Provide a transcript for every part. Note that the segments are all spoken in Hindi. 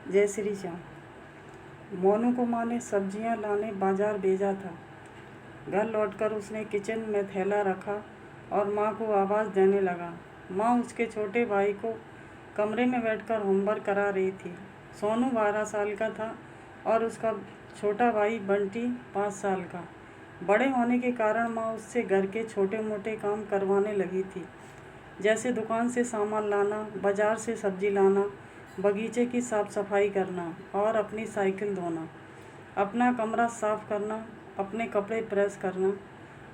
जय श्री श्याम। मोनू को माँ ने सब्जियां लाने बाजार भेजा था। घर लौटकर उसने किचन में थैला रखा और माँ को आवाज़ देने लगा। माँ उसके छोटे भाई को कमरे में बैठकर होमवर्क करा रही थी। सोनू 12 साल का था और उसका छोटा भाई बंटी 5 साल का। बड़े होने के कारण माँ उससे घर के छोटे मोटे काम करवाने लगी थी, जैसे दुकान से सामान लाना, बाज़ार से सब्जी लाना, बगीचे की साफ़ सफाई करना और अपनी साइकिल धोना, अपना कमरा साफ़ करना, अपने कपड़े प्रेस करना।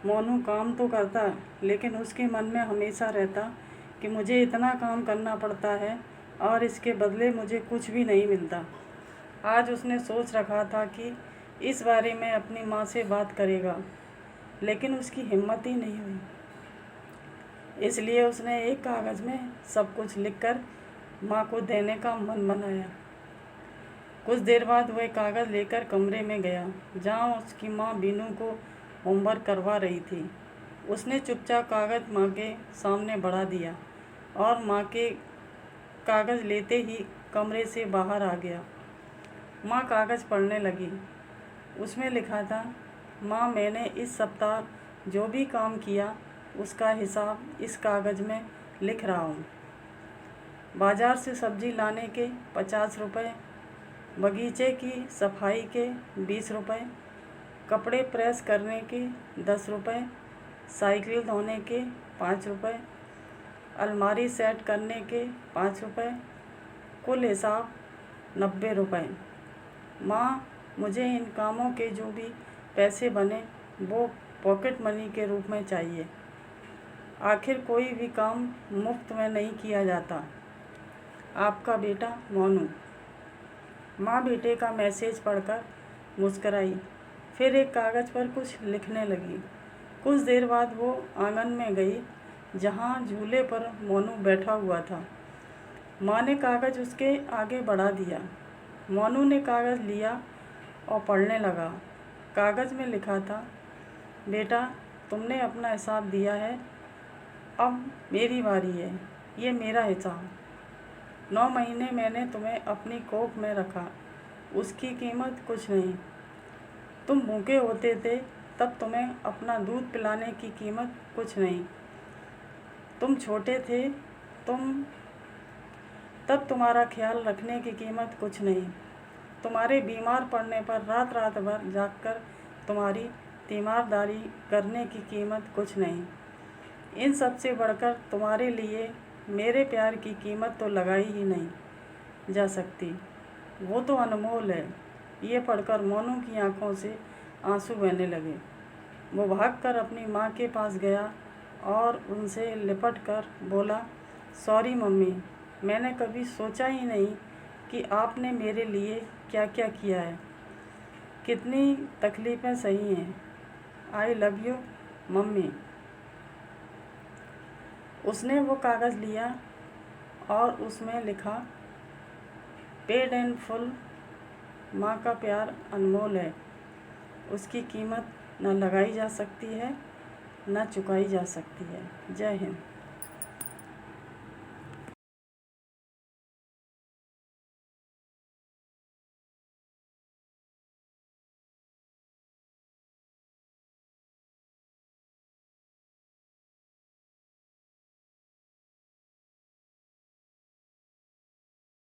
मोनू काम तो करता, लेकिन उसके मन में हमेशा रहता कि मुझे इतना काम करना पड़ता है और इसके बदले मुझे कुछ भी नहीं मिलता। आज उसने सोच रखा था कि इस बारे में अपनी माँ से बात करेगा, लेकिन उसकी हिम्मत ही नहीं हुई। इसलिए उसने एक कागज़ में सब कुछ लिखकर माँ को देने का मन बनाया। कुछ देर बाद वह कागज़ लेकर कमरे में गया, जहाँ उसकी माँ बीनू को होमवर्क करवा रही थी। उसने चुपचाप कागज़ माँ के सामने बढ़ा दिया और माँ के कागज़ लेते ही कमरे से बाहर आ गया। माँ कागज़ पढ़ने लगी। उसमें लिखा था, माँ, मैंने इस सप्ताह जो भी काम किया उसका हिसाब इस कागज़ में लिख रहा हूँ। बाज़ार से सब्ज़ी लाने के 50 रुपये, बगीचे की सफाई के 20 रुपये, कपड़े प्रेस करने के 10 रुपये, साइकिल धोने के 5 रुपये, अलमारी सेट करने के 5 रुपये, कुल हिसाब 90 रुपये। माँ, मुझे इन कामों के जो भी पैसे बने वो पॉकेट मनी के रूप में चाहिए। आखिर कोई भी काम मुफ्त में नहीं किया जाता। आपका बेटा मोनू। माँ बेटे का मैसेज पढ़कर मुस्कराई, फिर एक कागज़ पर कुछ लिखने लगी। कुछ देर बाद वो आंगन में गई, जहाँ झूले पर मोनू बैठा हुआ था। माँ ने कागज़ उसके आगे बढ़ा दिया। मोनू ने कागज़ लिया और पढ़ने लगा। कागज़ में लिखा था, बेटा, तुमने अपना हिसाब दिया है, अब मेरी बारी है। ये मेरा हिसाब। 9 महीने मैंने तुम्हें अपनी कोख में रखा, उसकी कीमत कुछ नहीं। तुम भूखे होते थे तब तुम्हें अपना दूध पिलाने की कीमत कुछ नहीं। तुम छोटे थे तब तुम्हारा ख्याल रखने की कीमत कुछ नहीं। तुम्हारे बीमार पड़ने पर रात रात भर जागकर तुम्हारी तीमारदारी करने की कीमत कुछ नहीं। इन सब से बढ़कर तुम्हारे लिए मेरे प्यार की कीमत तो लगाई ही नहीं जा सकती, वो तो अनमोल है। ये पढ़कर मोनू की आंखों से आंसू बहने लगे। वो भागकर अपनी माँ के पास गया और उनसे लिपट कर बोला, सॉरी मम्मी, मैंने कभी सोचा ही नहीं कि आपने मेरे लिए क्या क्या किया है। कितनी तकलीफ़ें सही हैं। I love you mummy. उसने वो कागज़ लिया और उसमें लिखा, पेड एंड फुल। माँ का प्यार अनमोल है, उसकी कीमत न लगाई जा सकती है, न चुकाई जा सकती है। जय हिंद।